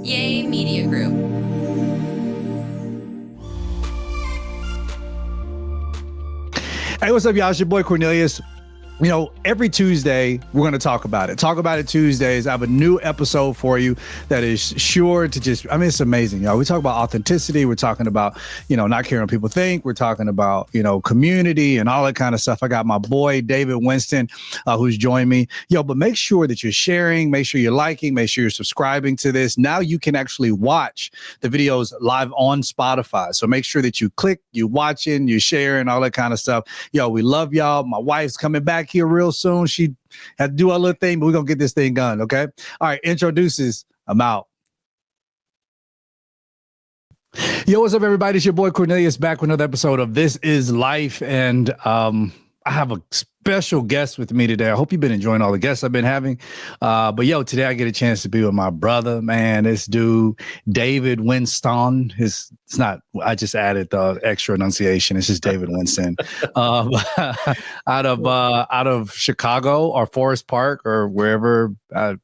Yay Media Group. Hey, what's up, y'all? It's your boy Cornelius. You know, every Tuesday, we're going to talk about it. Talk About It Tuesdays. I have a new episode for you that is sure to just, I mean, it's amazing, y'all. We talk about authenticity. We're talking about, not caring what people think. We're talking about, community and all that kind of stuff. I got my boy, David Winston, who's joined me. But make sure that you're sharing, make sure you're liking, make sure you're subscribing to this. Now you can actually watch the videos live on Spotify. So make sure that you click, you watching, you sharing, all that kind of stuff. We love y'all. My wife's coming back here real soon. She had to do a little thing, but we're gonna get this thing done. Okay. All right. Introduces. I'm out. Yo, what's up, everybody? It's your boy Cornelius back with another episode of This Is Life. And I have a special guest with me today. I hope you've been enjoying all the guests I've been having. But today I get a chance to be with my brother, man. This dude, David Winston. It's not, I just added the extra enunciation. It's just David Winston. Out of Chicago or Forest Park or wherever.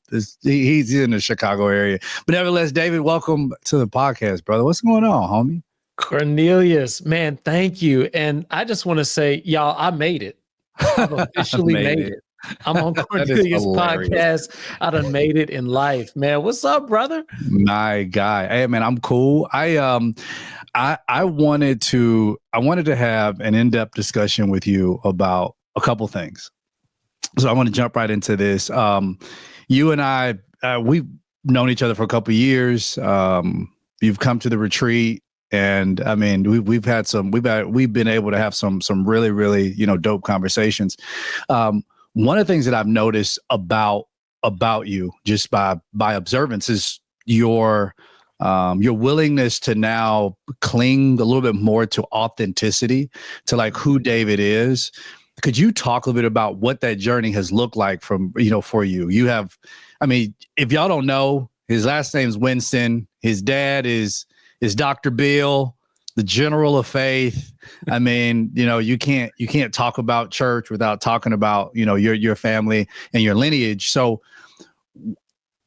He's in the Chicago area. But nevertheless, David, welcome to the podcast, brother. What's going on, homie? Cornelius, man, thank you. And I just want to say, y'all, I made it. I've officially made it. I'm on Cornelius' podcast. I done made it in life, man. What's up, brother? My guy. Hey, man, I'm cool. I wanted to have an in-depth discussion with you about a couple things. So I want to jump right into this. You and I, we've known each other for a couple of years. You've come to the retreat. And I mean, we've been able to have some really, really, dope conversations. One of the things that I've noticed about you just by observance is your willingness to now cling a little bit more to authenticity, to like who David is. Could you talk a little bit about what that journey has looked like from, for you? You have, I mean, if y'all don't know, his last name's Winston. His dad is Dr. Bill, the general of faith. I mean, you can't talk about church without talking about, your family and your lineage. So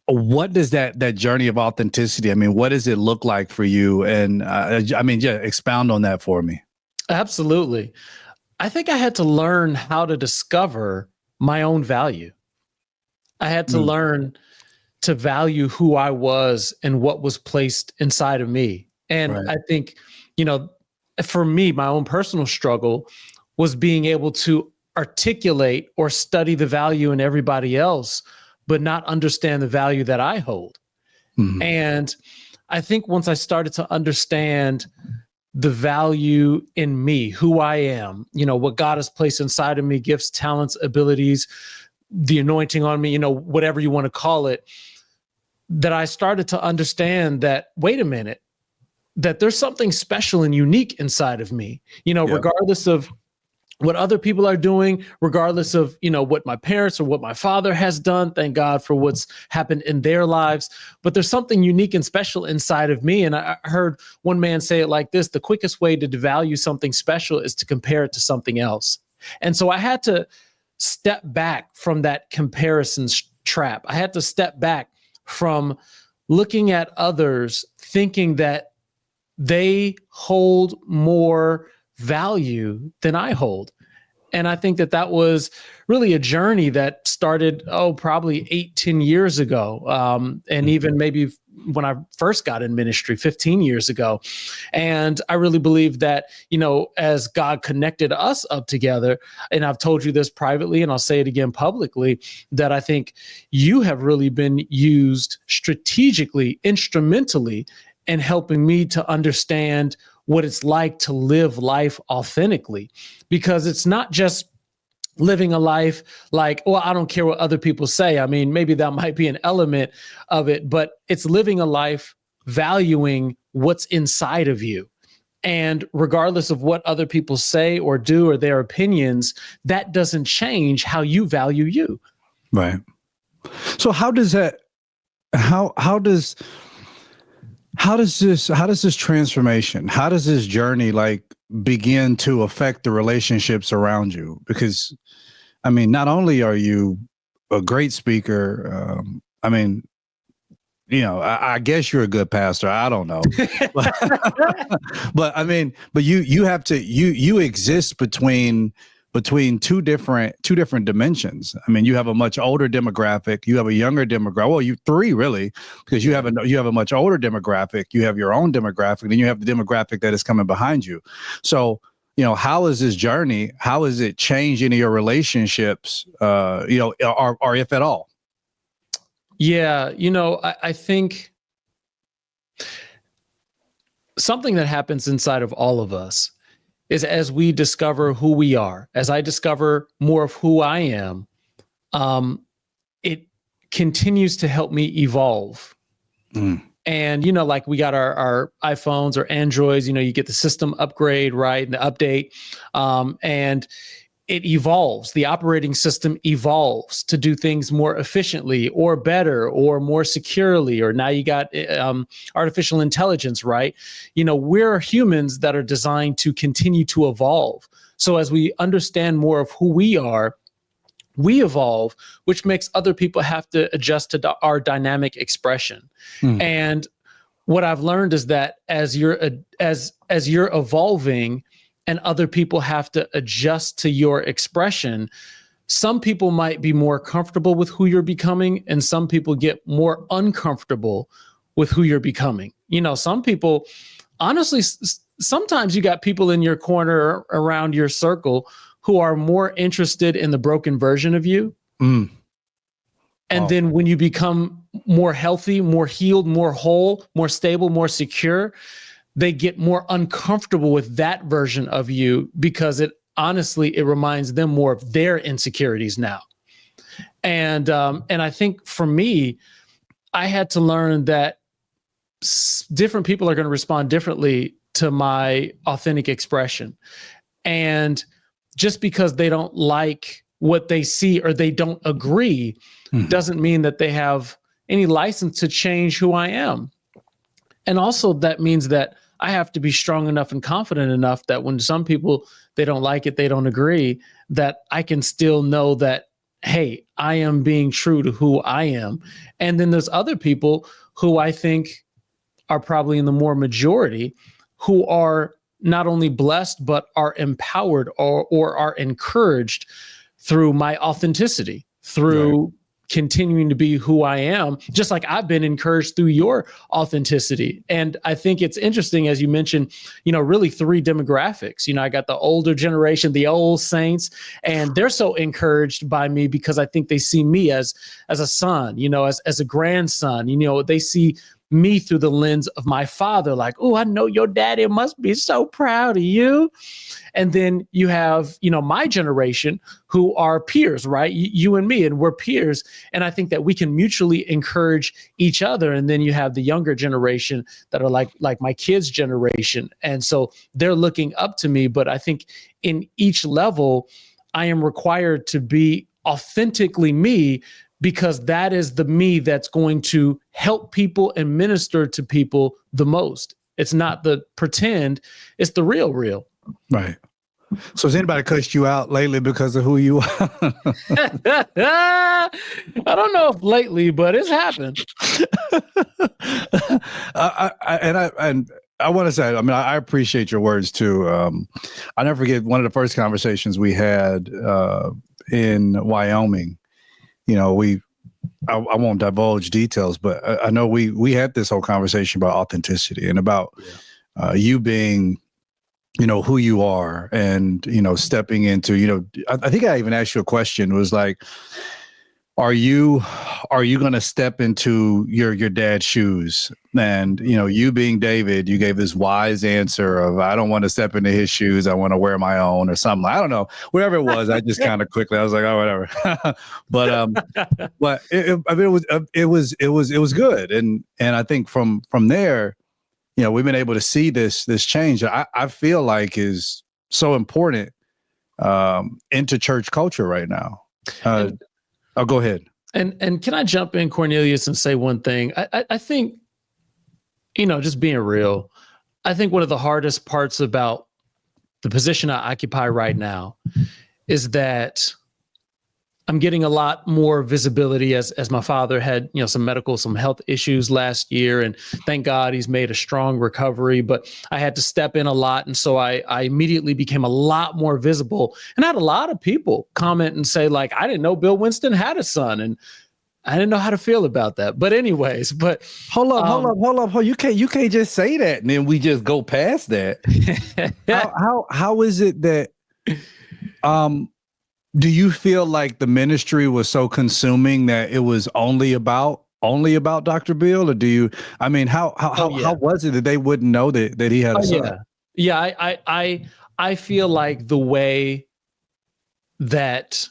what does that journey of authenticity, I mean, what does it look like for you? And expound on that for me. Absolutely. I think I had to learn how to discover my own value. I had to learn to value who I was and what was placed inside of me. And right. I think, for me, my own personal struggle was being able to articulate or study the value in everybody else, but not understand the value that I hold. Mm-hmm. And I think once I started to understand the value in me, who I am, what God has placed inside of me, gifts, talents, abilities, the anointing on me, whatever you want to call it, that I started to understand that, wait a minute, that there's something special and unique inside of me, regardless of what other people are doing, regardless of, what my parents or what my father has done. Thank God for what's happened in their lives. But there's something unique and special inside of me. And I heard one man say it like this: the quickest way to devalue something special is to compare it to something else. And so I had to step back from that comparison trap. I had to step back from looking at others, thinking that they hold more value than I hold. And I think that was really a journey that started, probably 10 years ago. And even maybe when I first got in ministry 15 years ago. And I really believe that, as God connected us up together, and I've told you this privately, and I'll say it again publicly, that I think you have really been used strategically, instrumentally in helping me to understand what it's like to live life authentically, because it's not just living a life like, I don't care what other people say. I mean, maybe that might be an element of it, but it's living a life valuing what's inside of you. And regardless of what other people say or do or their opinions, that doesn't change how you value you. Right. So how does that, how does this transformation, how does this journey begin to affect the relationships around you? Because, I mean, not only are you a great speaker, I guess you're a good pastor. I don't know, but I mean, but you have to you exist between two different dimensions. I mean, you have a much older demographic, you have a younger demographic. Well, you three really, because you have a much older demographic, you have your own demographic, then you have the demographic that is coming behind you. So, how is this journey? How has it changed any of your relationships? Or if at all? Yeah, I think something that happens inside of all of us is as we discover who we are, as I discover more of who I am, it continues to help me evolve. And, like we got our iPhones or Androids, you get the system upgrade, right? And the update. And it evolves. The operating system evolves to do things more efficiently or better or more securely. Or now you got artificial intelligence, right? We're humans that are designed to continue to evolve. So as we understand more of who we are, we evolve, which makes other people have to adjust to our dynamic expression. And what I've learned is that as you're evolving, and other people have to adjust to your expression, some people might be more comfortable with who you're becoming, and some people get more uncomfortable with who you're becoming. Some people, honestly, sometimes you got people in your corner around your circle who are more interested in the broken version of you. And then when you become more healthy, more healed, more whole, more stable, more secure, they get more uncomfortable with that version of you because it reminds them more of their insecurities now. And I think for me, I had to learn that different people are going to respond differently to my authentic expression. And just because they don't like what they see or they don't agree doesn't mean that they have any license to change who I am. And also that means that I have to be strong enough and confident enough that when some people, they don't like it, they don't agree, that I can still know that, hey, I am being true to who I am. And then there's other people who I think are probably in the more majority who are not only blessed, but are empowered or are encouraged through my authenticity, through continuing to be who I am, just like I've been encouraged through your authenticity. And I think it's interesting, as you mentioned, really three demographics. I got the older generation, the old saints, and they're so encouraged by me because I think they see me as a son, as a grandson. They see me through the lens of my father, like, oh, I know your daddy must be so proud of you. And then you have, my generation who are peers, right? You and me, and we're peers. And I think that we can mutually encourage each other. And then you have the younger generation that are like my kids' generation. And so they're looking up to me. But I think in each level, I am required to be authentically me, because that is the me that's going to help people and minister to people the most. It's not the pretend, it's the real. Right. So has anybody cussed you out lately because of who you are? I don't know if lately, but it's happened. I want to say, I appreciate your words too. I never forget one of the first conversations we had in Wyoming. I won't divulge details, but I know we had this whole conversation about authenticity and about you being, who you are, and, stepping into, I think I even asked you a question. It was like, are you going to step into your dad's shoes? And, you being David, you gave this wise answer of, I don't want to step into his shoes. I want to wear my own, or something. I don't know, whatever it was. I just kind of quickly, I was like, oh, whatever. But it was good. And I think from there, we've been able to see this change. I feel like is so important into church culture right now. I'll go ahead. And can I jump in, Cornelius, and say one thing? I think, just being real, I think one of the hardest parts about the position I occupy right now is that I'm getting a lot more visibility as my father had, some health issues last year, and thank God he's made a strong recovery, but I had to step in a lot. And so I immediately became a lot more visible, and I had a lot of people comment and say, like, I didn't know Bill Winston had a son, and I didn't know how to feel about that. But anyways, hold up. You can't just say that and then we just go past that. How is it that, do you feel like the ministry was so consuming that it was only about Dr. Bill, or how was it that they wouldn't know that he had a son? Yeah. I feel like the way that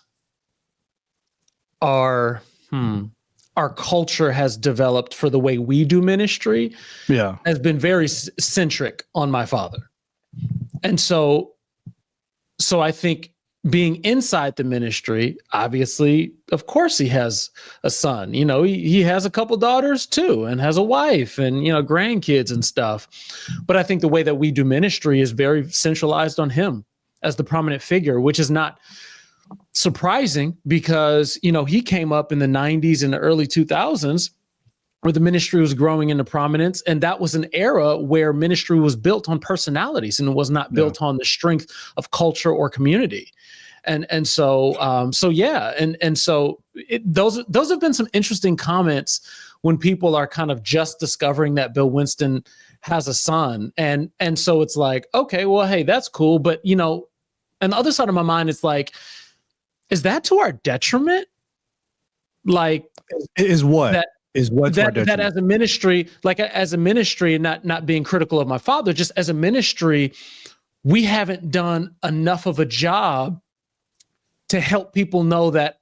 our culture has developed for the way we do ministry has been very centric on my father. And so I think being inside the ministry, obviously, of course, he has a son. He has a couple daughters too, and has a wife and, grandkids and stuff. But I think the way that we do ministry is very centralized on him as the prominent figure, which is not surprising because, he came up in the 90s and the early 2000s where the ministry was growing into prominence. And that was an era where ministry was built on personalities and it was not built on the strength of culture or community. So those have been some interesting comments when people are kind of just discovering that Bill Winston has a son. And so it's like, okay, well, hey, that's cool. But, and the other side of my mind is like, is that to our detriment? Like, is what? That as a ministry, and not being critical of my father, just as a ministry, we haven't done enough of a job to help people know that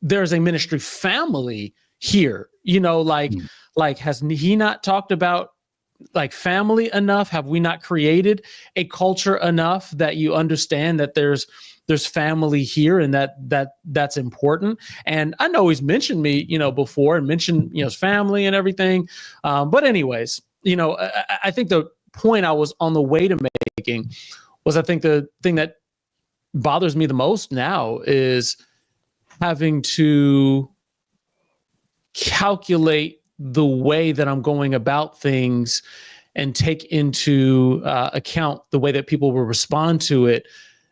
there's a ministry family here. Has he not talked about like family enough? Have we not created a culture enough that you understand that there's family here and that's important? And I know he's mentioned me, before, and mentioned, his family and everything. But anyways, I think the point I was on the way to making was, I think the thing that bothers me the most now is having to calculate the way that I'm going about things and take into account the way that people will respond to it,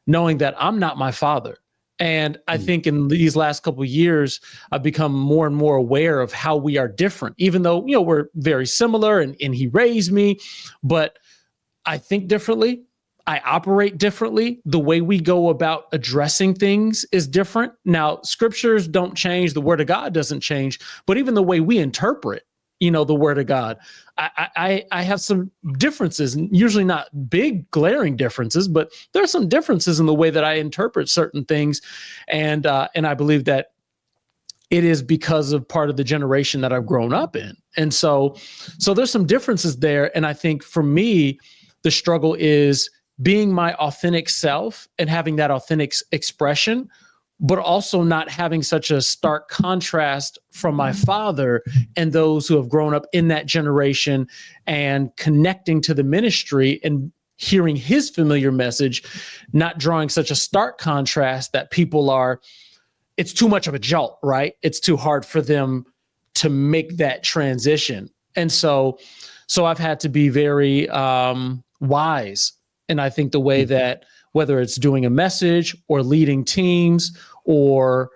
knowing that I'm not my father. And I think in these last couple of years, I've become more and more aware of how we are different, even though, we're very similar and he raised me, but I think differently. I operate differently. The way we go about addressing things is different. Now, scriptures don't change. The word of God doesn't change, but even the way we interpret, the word of God, I have some differences, usually not big glaring differences, but there are some differences in the way that I interpret certain things. And I believe that it is because of part of the generation that I've grown up in. And so there's some differences there. And I think for me, the struggle is being my authentic self and having that authentic expression, but also not having such a stark contrast from my father and those who have grown up in that generation and connecting to the ministry and hearing his familiar message, not drawing such a stark contrast that it's too much of a jolt, right? It's too hard for them to make that transition. And so I've had to be very wise. And I think the way that, whether it's doing a message or leading teams or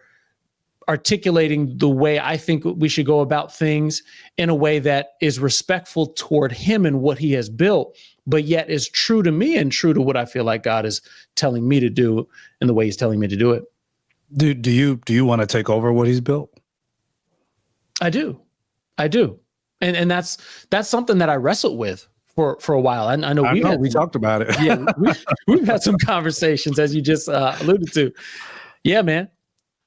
articulating the way I think we should go about things in a way that is respectful toward him and what he has built, but yet is true to me and true to what I feel like God is telling me to do and the way he's telling me to do it. Do you want to take over what he's built? I do. And that's something that I wrestled with for a while. I know we talked about it. Yeah, we've had some conversations, as you just alluded to. Yeah, man.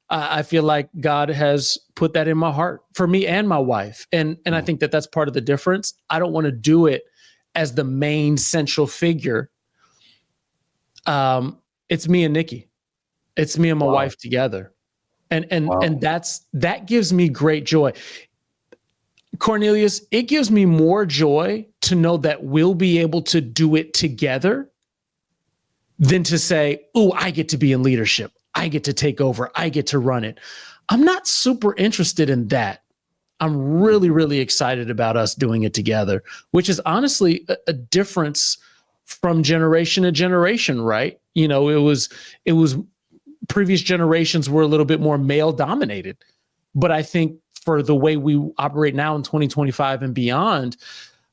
I feel like God has put that in my heart for me and my wife. And I think that that's part of the difference. I don't want to do it as the main central figure. It's me and Nikki. It's me and my wife together. And that gives me great joy. Cornelius, it gives me more joy to know that we'll be able to do it together than to say, oh, I get to be in leadership. I get to take over. I get to run it. I'm not super interested in that. I'm really, really excited about us doing it together, which is honestly a difference from generation to generation, right? You know, it was previous generations were a little bit more male dominated, but I think for the way we operate now in 2025 and beyond,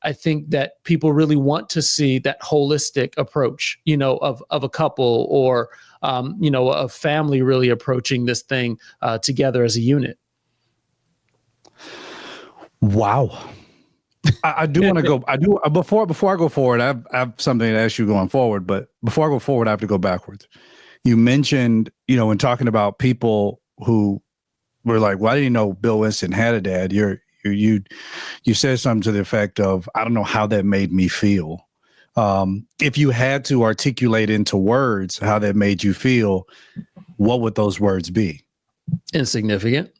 I think that people really want to see that holistic approach, you know, of a couple or, you know, a family really approaching this thing together as a unit. Wow. I do want to go. Before I go forward, I have something to ask you going forward. But before I go forward, I have to go backwards. You mentioned, you know, when talking about people who were like, "Well, I didn't know Bill Winston had a dad." You said something to the effect of, "I don't know how that made me feel." If you had to articulate into words how that made you feel, what would those words be? Insignificant.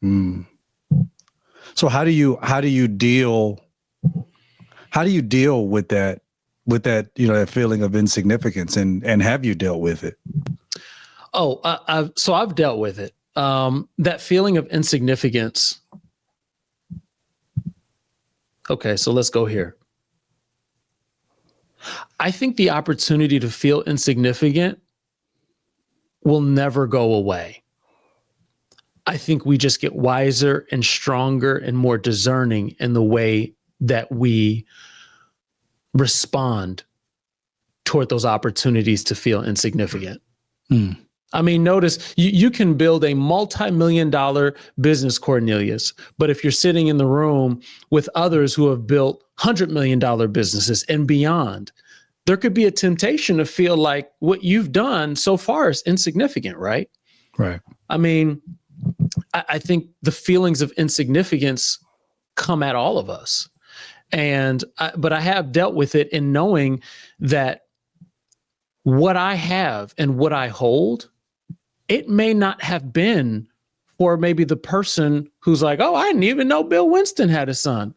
Mm. So how do you deal with that, you know, that feeling of insignificance, and have you dealt with it? Oh, I've dealt with it. That feeling of insignificance. Okay, so let's go here. I think the opportunity to feel insignificant will never go away. I think we just get wiser and stronger and more discerning in the way that we respond toward those opportunities to feel insignificant. Mm. I mean, notice you can build a multi-million-dollar business, Cornelius, but if you're sitting in the room with others who have built $100 million businesses and beyond, there could be a temptation to feel like what you've done so far is insignificant, right? Right. I mean, I think the feelings of insignificance come at all of us. But I have dealt with it in knowing that what I have and what I hold, it may not have been for maybe the person who's like, oh, I didn't even know Bill Winston had a son.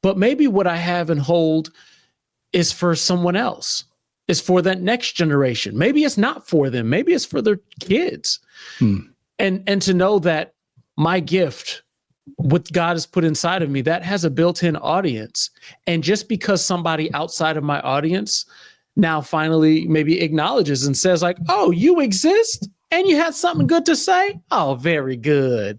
But maybe what I have and hold is for someone else. It's for that next generation. Maybe it's not for them. Maybe it's for their kids. Hmm. And to know that my gift, what God has put inside of me, that has a built-in audience. And just because somebody outside of my audience now finally maybe acknowledges and says like, oh, you exist and you had something good to say? Oh, very good.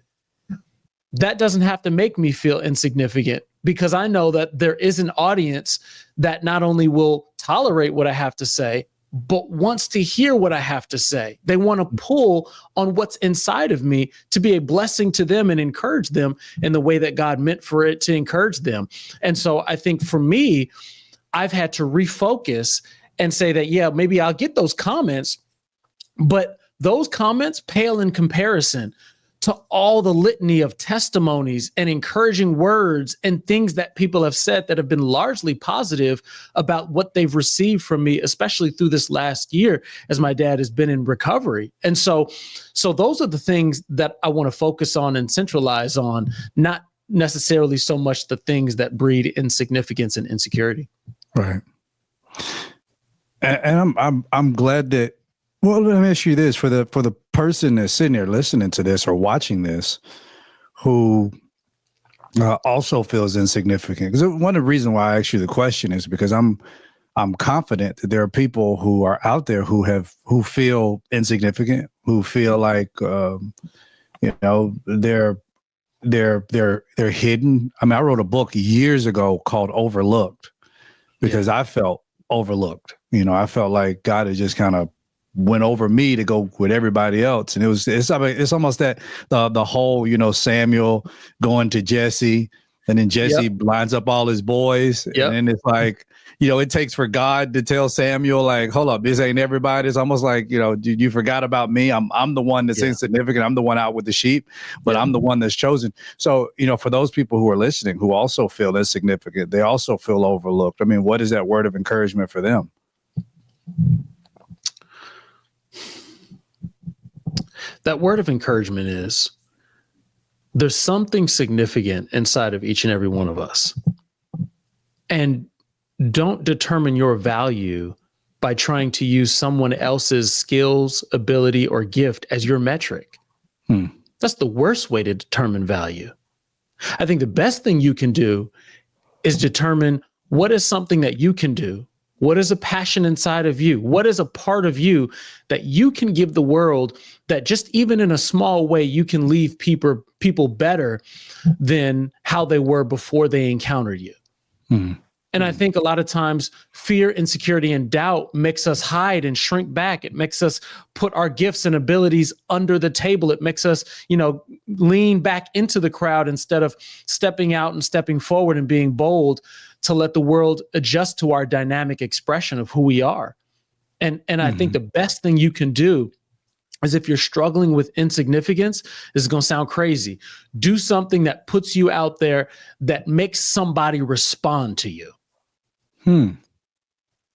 That doesn't have to make me feel insignificant, because I know that there is an audience that not only will tolerate what I have to say, but wants to hear what I have to say. They want to pull on what's inside of me to be a blessing to them and encourage them in the way that God meant for it to encourage them. And so I think for me, I've had to refocus and say that, yeah, maybe I'll get those comments, but those comments pale in comparison to all the litany of testimonies and encouraging words and things that people have said that have been largely positive about what they've received from me, especially through this last year as my dad has been in recovery. And so those are the things that I want to focus on and centralize on, not necessarily so much the things that breed insignificance and insecurity. Right. And I'm glad that, well, let me ask you this, for the person that's sitting there listening to this or watching this, who also feels insignificant. Because one of the reasons why I asked you the question is because I'm confident that there are people who are out there who feel insignificant, who feel like you know, they're hidden. I mean, I wrote a book years ago called Overlooked, because I felt overlooked. You know, I felt like God had just kind of went over me to go with everybody else. And it's almost that the whole, you know, Samuel going to Jesse, and then Jesse lines up all his boys. And then it's like, you know, it takes for God to tell Samuel, like, hold up, this ain't everybody. It's almost like, you know, you forgot about me. I'm the one that's insignificant. I'm the one out with the sheep, but I'm the one that's chosen. So, you know, for those people who are listening, who also feel insignificant, they also feel overlooked. I mean, what is that word of encouragement for them? That word of encouragement is, there's something significant inside of each and every one of us. And don't determine your value by trying to use someone else's skills, ability, or gift as your metric. That's the worst way to determine value. I think the best thing you can do is determine what is something that you can do. What is a passion inside of you? What is a part of you that you can give the world that just even in a small way, you can leave people better than how they were before they encountered you. And I think a lot of times fear, insecurity, and doubt makes us hide and shrink back. It makes us put our gifts and abilities under the table. It makes us, lean back into the crowd instead of stepping out and stepping forward and being bold to let the world adjust to our dynamic expression of who we are. And I think the best thing you can do is, if you're struggling with insignificance, this is going to sound crazy, do something that puts you out there that makes somebody respond to you.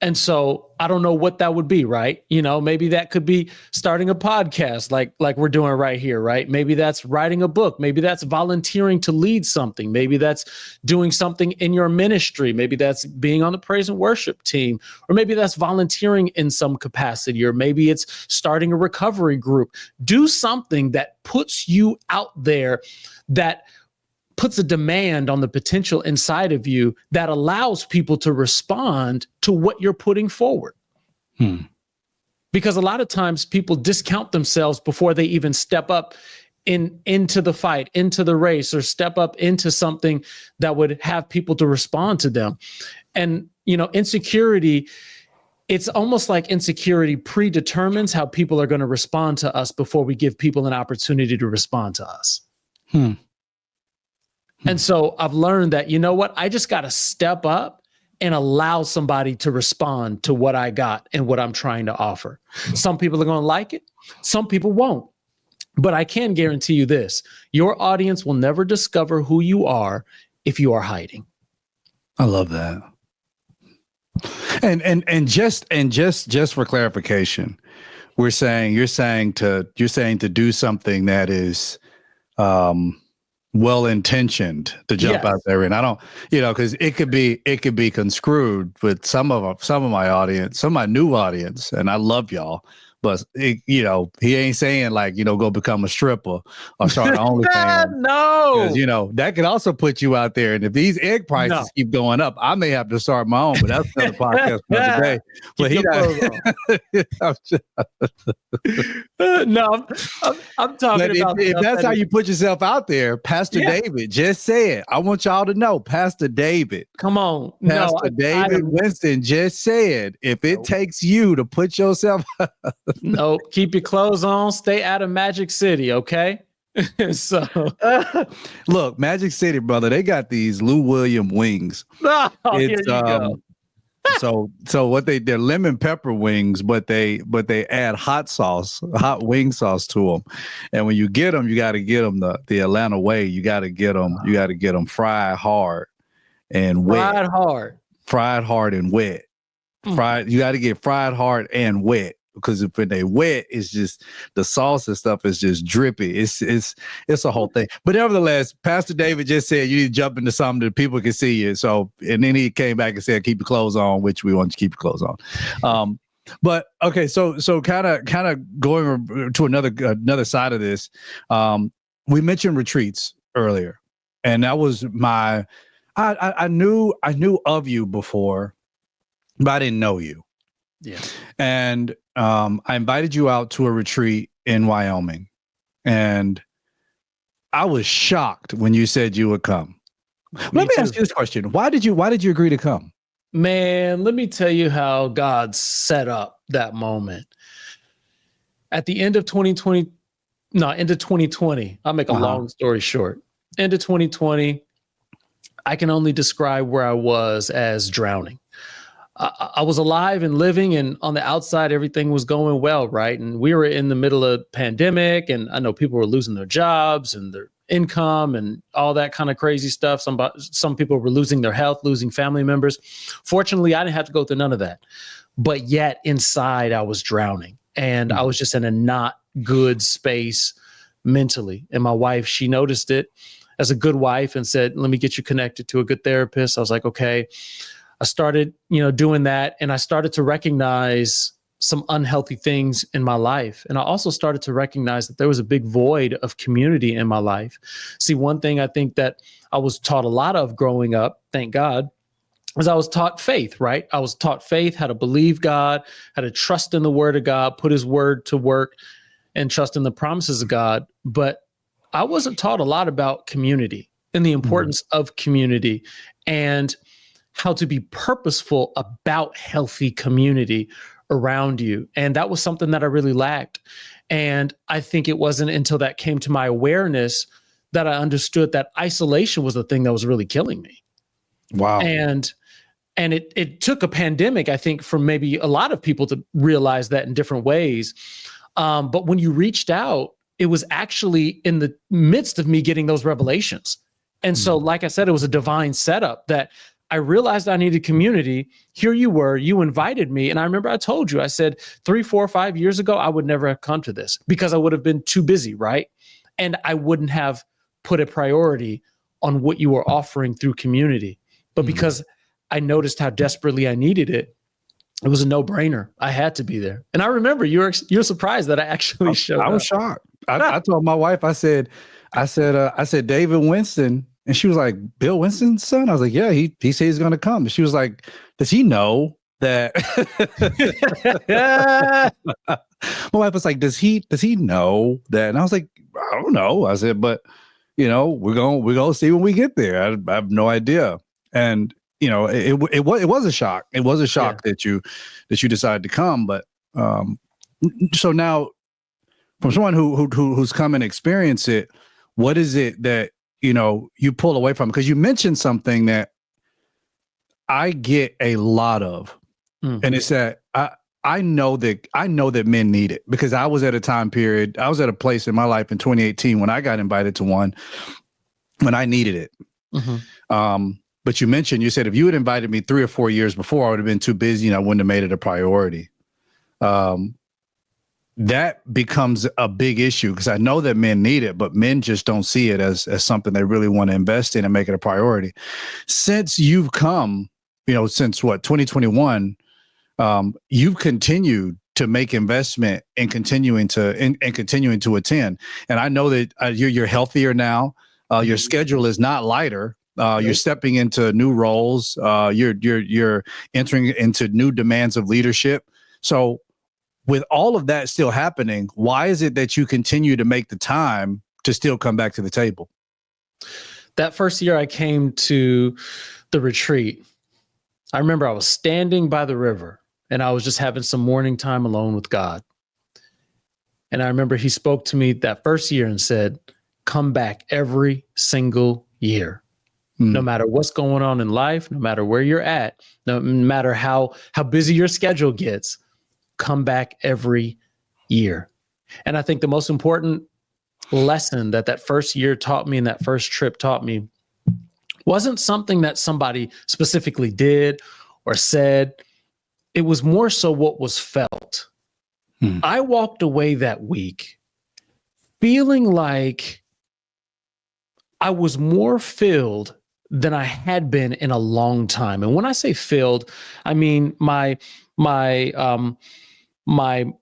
And so I don't know what that would be, right? Maybe that could be starting a podcast like we're doing right here, right? Maybe that's writing a book. Maybe that's volunteering to lead something. Maybe that's doing something in your ministry. Maybe that's being on the praise and worship team, or maybe that's volunteering in some capacity, or maybe it's starting a recovery group. Do something that puts you out there, that puts a demand on the potential inside of you, that allows people to respond to what you're putting forward. Because a lot of times people discount themselves before they even step up into the fight, into the race, or step up into something that would have people to respond to them. And, insecurity, it's almost like insecurity predetermines how people are going to respond to us before we give people an opportunity to respond to us. And so I've learned that, I just got to step up and allow somebody to respond to what I got and what I'm trying to offer. Some people are going to like it. Some people won't. But I can guarantee you this: your audience will never discover who you are if you are hiding. I love that. And just for clarification, you're saying to do something that is well-intentioned to jump out there. And I don't, because it could be construed with some of my audience, some of my new audience, and I love y'all, but he ain't saying go become a stripper or start an OnlyFans. No, because that could also put you out there. And if these egg prices keep going up, I may have to start my own. But that's another podcast for another day. But I'm talking about. If that's how you put yourself out there, Pastor David just said, I want y'all to know, Pastor David. Come on, Pastor David Winston just said, if it takes you to put yourself. No, keep your clothes on. Stay out of Magic City, okay? So, look, Magic City, brother, they got these Lou William wings. Here you go. So what they're lemon pepper wings, but they add hot wing sauce to them. And when you get them, you got to get them the Atlanta way. You got to get them fried hard and wet. Fried hard and wet. You got to get fried hard and wet. Because when they wet, it's just the sauce and stuff is just drippy. It's a whole thing. But nevertheless, Pastor David just said you need to jump into something that people can see you. So, and then he came back and said, keep your clothes on, which we want you to keep your clothes on. But okay, so kind of going to another side of this. We mentioned retreats earlier, and that was I knew of you before, but I didn't know you. Yeah. And I invited you out to a retreat in Wyoming, and I was shocked when you said you would come. Let me ask you this question. Why did you agree to come? Man, let me tell you how God set up that moment. At the end of 2020, I'll make a long story short. End of 2020, I can only describe where I was as drowning. I was alive and living, and on the outside, everything was going well, right? And we were in the middle of pandemic, and I know people were losing their jobs and their income and all that kind of crazy stuff. Some people were losing their health, losing family members. Fortunately, I didn't have to go through none of that. But yet inside, I was drowning, and I was just in a not good space mentally. And my wife, she noticed it as a good wife and said, let me get you connected to a good therapist. I was like, okay. I started, doing that, and I started to recognize some unhealthy things in my life. And I also started to recognize that there was a big void of community in my life. See, one thing I think that I was taught a lot of growing up, thank God, was I was taught faith, right? I was taught faith, how to believe God, how to trust in the word of God, put his word to work, and trust in the promises of God. But I wasn't taught a lot about community and the importance of community and how to be purposeful about healthy community around you. And that was something that I really lacked. And I think it wasn't until that came to my awareness that I understood that isolation was the thing that was really killing me. Wow. And it took a pandemic, I think, for maybe a lot of people to realize that in different ways. But when you reached out, it was actually in the midst of me getting those revelations. And so, like I said, it was a divine setup that I realized I needed community. Here you were, you invited me. And I remember I told you, I said 3, 4, 5 years ago, I would never have come to this because I would have been too busy, right? And I wouldn't have put a priority on what you were offering through community. But because I noticed how desperately I needed it, it was a no-brainer. I had to be there. And I remember you're surprised that I actually showed up. I was shocked. I told my wife, I said, David Winston. And she was like, Bill Winston's son? I was like, yeah, he said he's going to come. And she was like, does he know that? My wife was like, does he know that? And I was like, I don't know. I said, but we're going to see when we get there. I have no idea. And it was a shock. It was a shock that you decided to come. But so now, from someone who's come and experienced it, what is it that you pull away from? Because you mentioned something that I get a lot of, and it's that I know that men need it, because I was at a place in my life in 2018 when I got invited to one when I needed it. But you said if you had invited me 3 or 4 years before, I would have been too busy and I wouldn't have made it a priority. That becomes a big issue, because I know that men need it, but men just don't see it as something they really want to invest in and make it a priority. Since you've come, since 2021, you've continued to make investment and continuing to attend. And I know that you're healthier now. Your schedule is not lighter. You're stepping into new roles. You're entering into new demands of leadership. So, with all of that still happening, why is it that you continue to make the time to still come back to the table? That first year I came to the retreat, I remember I was standing by the river and I was just having some morning time alone with God. And I remember he spoke to me that first year and said, come back every single year. No matter what's going on in life, no matter where you're at, no matter how busy your schedule gets, come back every year. And I think the most important lesson that first year taught me and that first trip taught me wasn't something that somebody specifically did or said. It was more so what was felt. I walked away that week feeling like I was more filled than I had been in a long time. And when I say filled, I mean my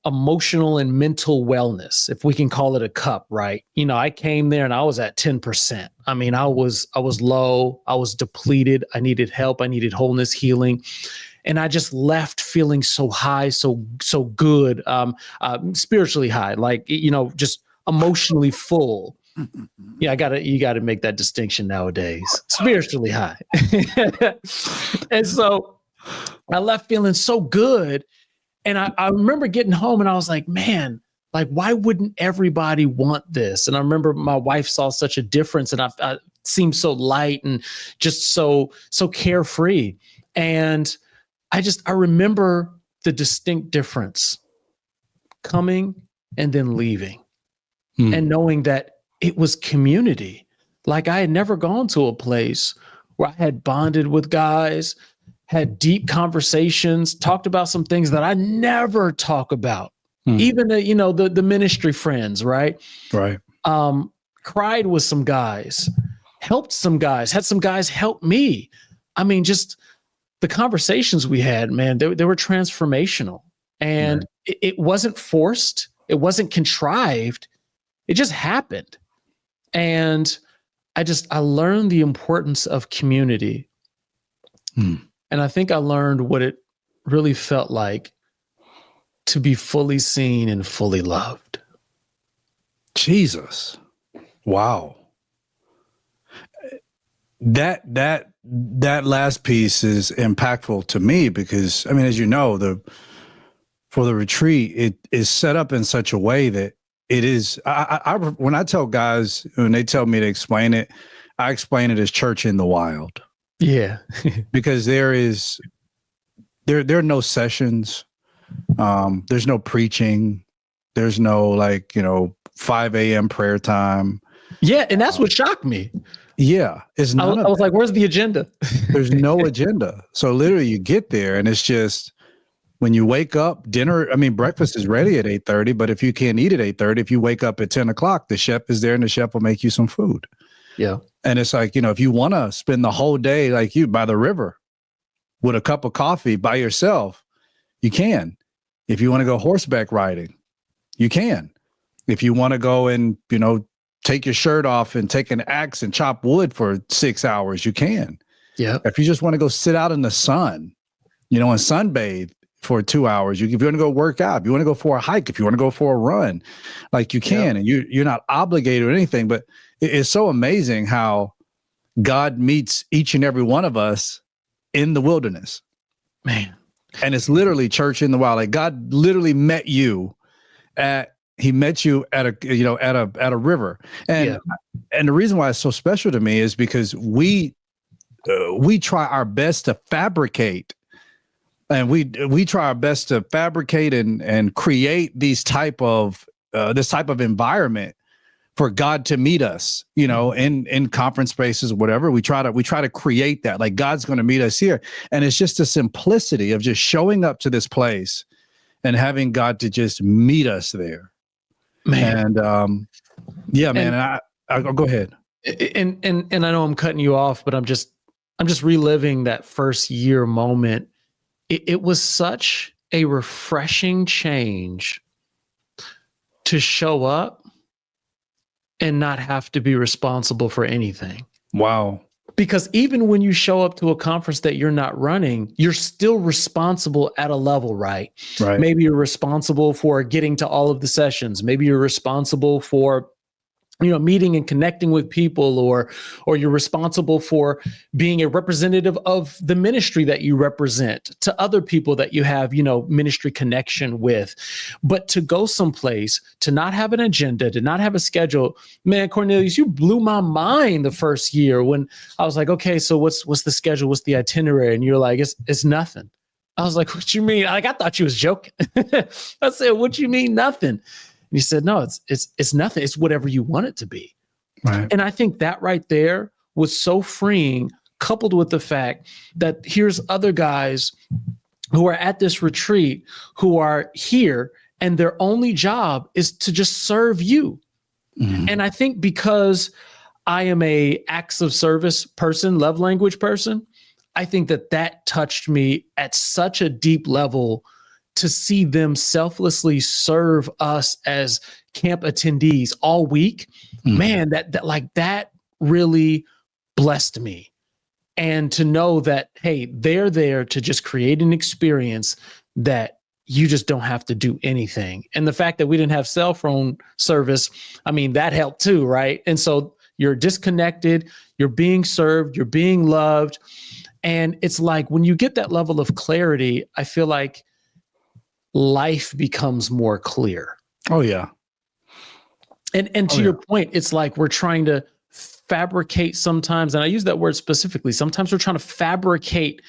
emotional and mental wellness, if we can call it a cup, right? I came there and I was at 10%. I mean, I was low, I was depleted, I needed help, I needed wholeness, healing. And I just left feeling so high, so good, spiritually high, like, just emotionally full. Yeah, you gotta make that distinction nowadays. Spiritually high. And so I left feeling so good. And I remember getting home and I was like, man, like, why wouldn't everybody want this? And I remember my wife saw such a difference, and I seemed so light and just so carefree. And I remember the distinct difference coming and then leaving and knowing that it was community. Like, I had never gone to a place where I had bonded with guys, had deep conversations, talked about some things that I never talk about. Even the ministry friends, right? Right. Cried with some guys, helped some guys, had some guys help me. I mean, just the conversations we had, man, they were transformational. And it wasn't forced. It wasn't contrived. It just happened. And I learned the importance of community. And I think I learned what it really felt like to be fully seen and fully loved. Jesus. Wow. That last piece is impactful to me because, I mean, as you know, for the retreat, it is set up in such a way that it is, when I tell guys, when they tell me to explain it, I explain it as church in the wild. Yeah. Because there are no sessions. There's no preaching. There's no 5 a.m. prayer time. Yeah. And that's what shocked me. Yeah. It's none of I was like, where's the agenda? There's no agenda. So literally you get there and it's just, when you wake up, breakfast is ready at 8:30, but if you can't eat at 8:30, if you wake up at 10 o'clock, the chef is there and the chef will make you some food. Yeah. And it's like, if you want to spend the whole day like you by the river with a cup of coffee by yourself, you can. If you want to go horseback riding, you can. If you want to go and, take your shirt off and take an axe and chop wood for 6 hours, you can. Yeah. If you just want to go sit out in the sun, and sunbathe for 2 hours, if you want to go work out, if you want to go for a hike, if you want to go for a run, like you can, and you're not obligated or anything, but it's so amazing how God meets each and every one of us in the wilderness, man. And it's literally church in the wild. Like God literally met you at a river. And the reason why it's so special to me is because we try our best to fabricate. And we try our best to fabricate and create this type of environment for God to meet us, in conference spaces, whatever. We try to create that, like God's going to meet us here. And it's just the simplicity of just showing up to this place and having God to just meet us there. Man. And man, I'll go ahead. And I know I'm cutting you off, but I'm just reliving that first year moment. It was such a refreshing change to show up and not have to be responsible for anything. Wow. Because even when you show up to a conference that you're not running, you're still responsible at a level, right? Right. Maybe you're responsible for getting to all of the sessions. Maybe you're responsible for meeting and connecting with people, or you're responsible for being a representative of the ministry that you represent to other people that you have, ministry connection with. But to go someplace, to not have an agenda, to not have a schedule, man, Cornelius, you blew my mind the first year when I was like, okay, so what's the schedule? What's the itinerary? And you're like, it's nothing. I was like, what you mean? Like, I thought you was joking. I said, what you mean nothing? And he said, no, it's nothing. It's whatever you want it to be. Right. And I think that right there was so freeing, coupled with the fact that here's other guys who are at this retreat who are here and their only job is to just serve you. Mm-hmm. And I think because I am a acts of service person, love language person, I think that touched me at such a deep level to see them selflessly serve us as camp attendees all week. Mm-hmm. Man, that really blessed me. And to know that, hey, they're there to just create an experience that you just don't have to do anything. And the fact that we didn't have cell phone service, that helped too, right? And so you're disconnected, you're being served, you're being loved. And it's like when you get that level of clarity, I feel like life becomes more clear. Oh, yeah. And to your point, it's like we're trying to fabricate sometimes, and I use that word specifically, sometimes we're trying to fabricate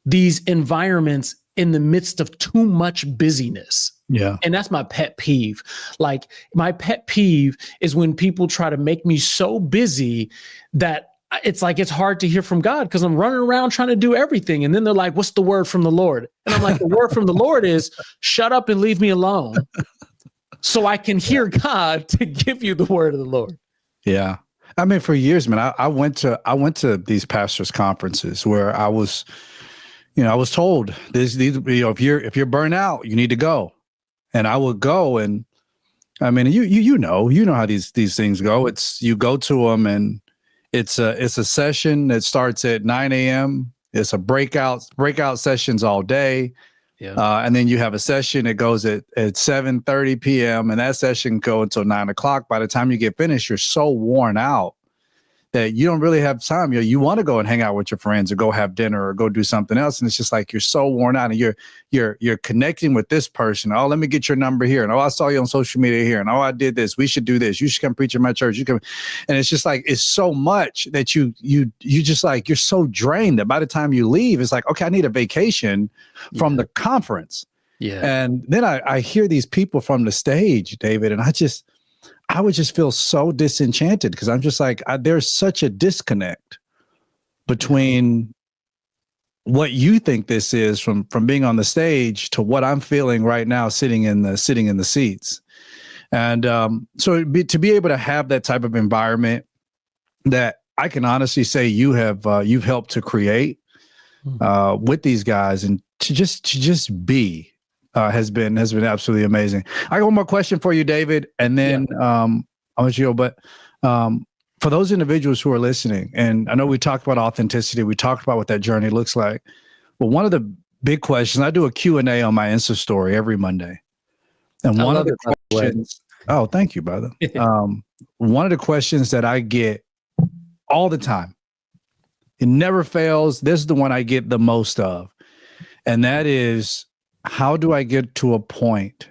these environments in the midst of too much busyness. Yeah. And that's my pet peeve. Like, my pet peeve is when people try to make me so busy that it's like, it's hard to hear from God because I'm running around trying to do everything. And then they're like, what's the word from the Lord? And I'm like, the word from the Lord is shut up and leave me alone so I can hear God to give you the word of the Lord. Yeah. For years, man, I went to these pastors' conferences where I was, I was told these, if you're burnt out, you need to go. And I would go, and I mean, you know how these things go. It's, you go to them, and it's a session that starts at 9 a.m. It's a breakout sessions all day. Yeah. And then you have a session that goes at 7:30 p.m. and that session go until 9 o'clock. By the time you get finished, you're so worn out that you don't really have time. You want to go and hang out with your friends or go have dinner or go do something else. And it's just like, you're so worn out, and you're connecting with this person. Oh, let me get your number here. And oh, I saw you on social media here. And oh, I did this. We should do this. You should come preach in my church. And it's just like, it's so much that you just like, you're so drained that by the time you leave, it's like, okay, I need a vacation from the conference. Yeah. And then I hear these people from the stage, David, and I would just feel so disenchanted, because I'm just like, there's such a disconnect between what you think this is from being on the stage to what I'm feeling right now, sitting in the seats. And so to be able to have that type of environment that I can honestly say you've helped to create with these guys, and to just be. Has been absolutely amazing. I got one more question for you, David, and then I'll let you go. But for those individuals who are listening, and I know we talked about authenticity, we talked about what that journey looks like. But one of the big questions, I do a Q&A on my Insta story every Monday, and one of the questions. Oh, thank you, brother. One of the questions that I get all the time, it never fails. This is the one I get the most of, and that is, how do I get to a point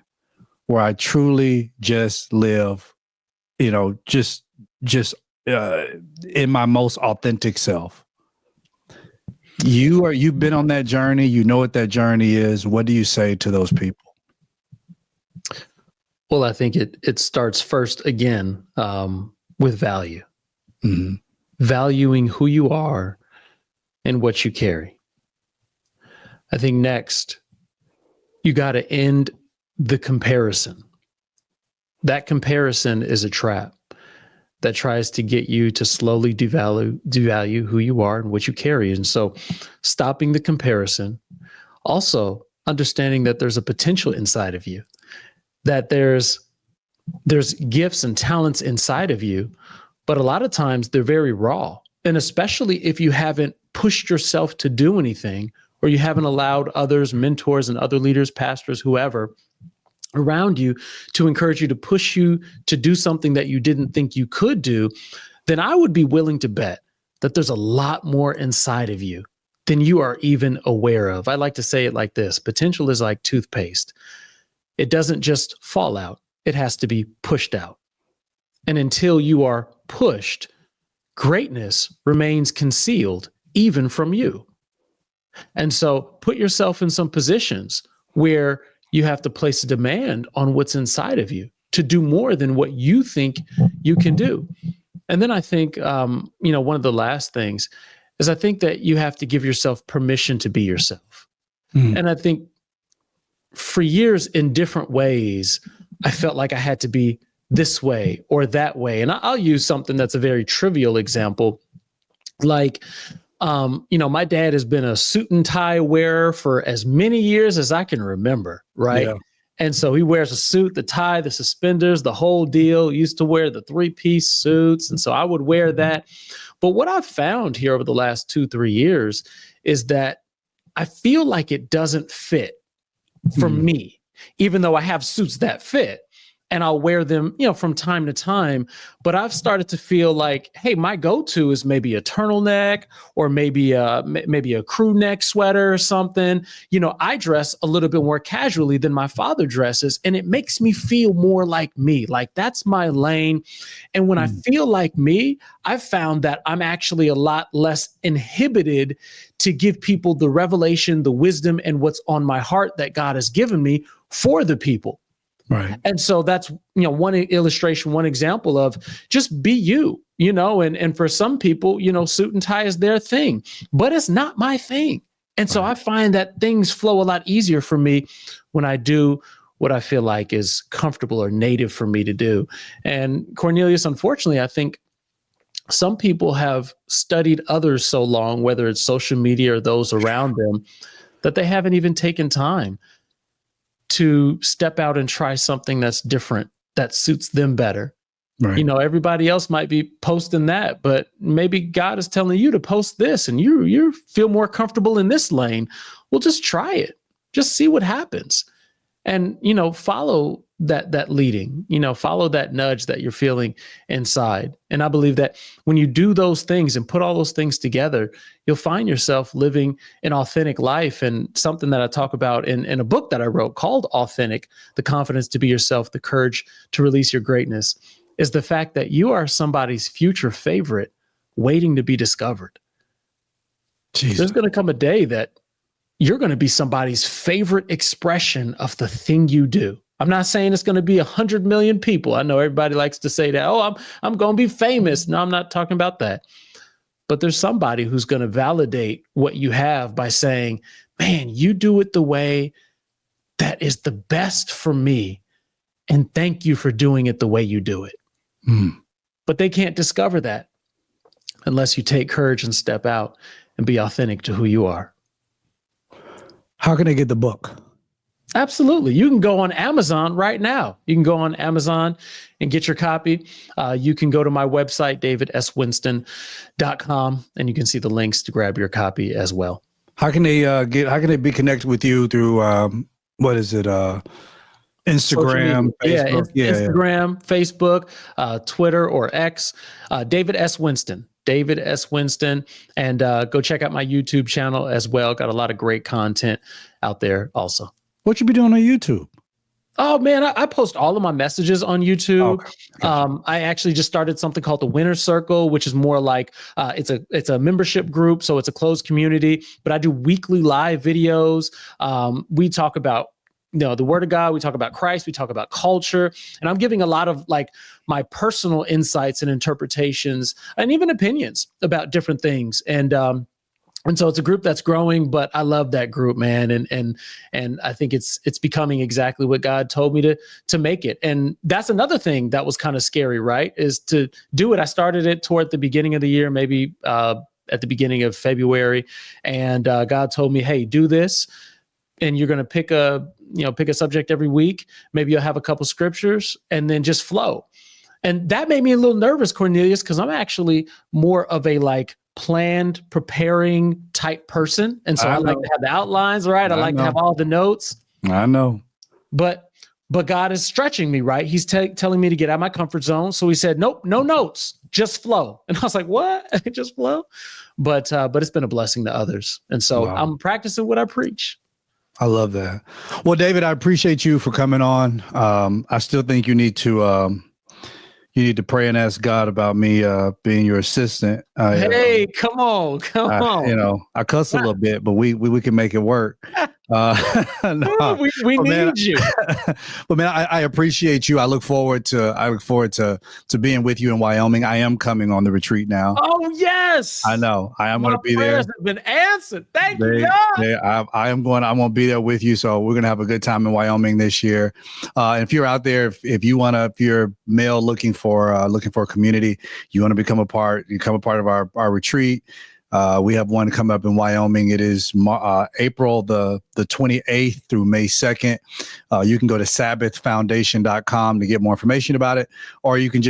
where I truly just live, just in my most authentic self? You've been on that journey. You know what that journey is. What do you say to those people? Well, I think it starts first again with value, valuing who you are and what you carry. I think next, you got to end the comparison. That comparison is a trap that tries to get you to slowly devalue who you are and what you carry. And so stopping the comparison, also understanding that there's a potential inside of you, that there's gifts and talents inside of you, but a lot of times they're very raw. And especially if you haven't pushed yourself to do anything, or you haven't allowed others, mentors and other leaders, pastors, whoever around you to encourage you, to push you to do something that you didn't think you could do, then I would be willing to bet that there's a lot more inside of you than you are even aware of. I like to say it like this: potential is like toothpaste. It doesn't just fall out, it has to be pushed out. And until you are pushed, greatness remains concealed even from you. And so put yourself in some positions where you have to place a demand on what's inside of you to do more than what you think you can do. And then I think, one of the last things is, I think that you have to give yourself permission to be yourself. And I think for years, in different ways, I felt like I had to be this way or that way. And I'll use something that's a very trivial example. Like, my dad has been a suit and tie wearer for as many years as I can remember, right? Yeah. And so he wears a suit, the tie, the suspenders, the whole deal. He used to wear the 3-piece suits. And so I would wear that. But what I've found here over the last 2-3 years is that I feel like it doesn't fit for me, even though I have suits that fit. And I'll wear them, from time to time. But I've started to feel like, hey, my go-to is maybe a turtleneck, or maybe a crew neck sweater or something. I dress a little bit more casually than my father dresses, and it makes me feel more like me. Like, that's my lane. And when I feel like me, I've found that I'm actually a lot less inhibited to give people the revelation, the wisdom, and what's on my heart that God has given me for the people. Right. And so that's, one illustration, one example of just be you, and for some people, suit and tie is their thing, but it's not my thing. And so I find that things flow a lot easier for me when I do what I feel like is comfortable or native for me to do. And Cornelius, unfortunately, I think some people have studied others so long, whether it's social media or those around them, that they haven't even taken time to step out and try something that's different, that suits them better. Right. You know, everybody else might be posting that, but maybe God is telling you to post this and you feel more comfortable in this lane. Well, just try it. Just see what happens. And, you know, follow that leading, you know, follow that nudge that you're feeling inside. And I believe that when you do those things and put all those things together, you'll find yourself living an authentic life. And something that I talk about in a book that I wrote called Authentic, The Confidence to Be Yourself, the Courage to Release Your Greatness, is the fact that you are somebody's future favorite waiting to be discovered. Jesus. There's going to come a day that you're going to be somebody's favorite expression of the thing you do. I'm not saying it's going to be 100 million people. I know everybody likes to say that, oh, I'm going to be famous. No, I'm not talking about that. But there's somebody who's going to validate what you have by saying, man, you do it the way that is the best for me. And thank you for doing it the way you do it. But they can't discover that unless you take courage and step out and be authentic to who you are. How can they get the book? Absolutely. You can go on Amazon right now. You can go on Amazon and get your copy. You can go to my website, davidswinston.com, and you can see the links to grab your copy as well. How can they be connected with you through what is it? Instagram, Facebook? Instagram, Facebook, Twitter, or X. David S. Winston. David S. Winston. And go check out my YouTube channel as well. Got a lot of great content out there also. What you be doing on YouTube? Oh man, I post all of my messages on YouTube. Okay. Gotcha. I actually just started something called the Winner's Circle, which is more like it's a membership group, so it's a closed community. But I do weekly live videos. We talk about the Word of God. We talk about Christ. We talk about culture, and I'm giving a lot of like my personal insights and interpretations, and even opinions about different things. And so it's a group that's growing, but I love that group, man. And I think it's becoming exactly what God told me to make it. And that's another thing that was kind of scary, right? Is to do it. I started it toward the beginning of the year, maybe at the beginning of February. And God told me, hey, do this. And you're going to pick a subject every week. Maybe you'll have a couple scriptures and then just flow. And that made me a little nervous, Cornelius, because I'm actually more of a like planned, preparing type person. And so I like to have the outlines, right? I like to have all the notes. I know. But God is stretching me, right? He's telling me to get out of my comfort zone. So he said, nope, no notes, just flow. And I was like, what? Just flow? But it's been a blessing to others. And so I'm practicing what I preach. I love that. Well, David, I appreciate you for coming on. I still think you need to pray and ask God about me being your assistant. Hey, come on. I cuss a little bit, but we can make it work. No, we need you. But man, I appreciate you. I look forward to being with you in Wyoming. I am coming on the retreat now. Oh yes, I know. I am going to be there. Prayers have been answered. Thank you, God. I'm going to be there with you. So we're going to have a good time in Wyoming this year. And if you're out there, if you're male looking for a community, you want to become a part of our retreat. We have one coming up in Wyoming. It is April the 28th through May 2nd. You can go to sabbathfoundation.com to get more information about it, or you can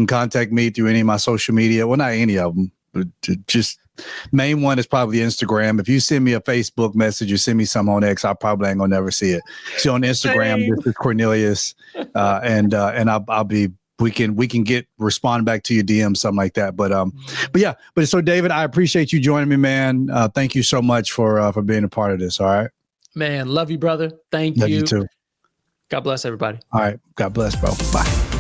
contact me through any of my social media. Well, not any of them, but just main one is probably Instagram. If you send me a Facebook message or send me some on X, I probably ain't gonna never see it. So on Instagram, this is Cornelius, and I'll be. We can respond back to your DM, something like that. But so David, I appreciate you joining me, man. Thank you so much for being a part of this. All right, man. Love you, brother. Thank you. Love you you too. God bless everybody. All right. God bless, bro. Bye.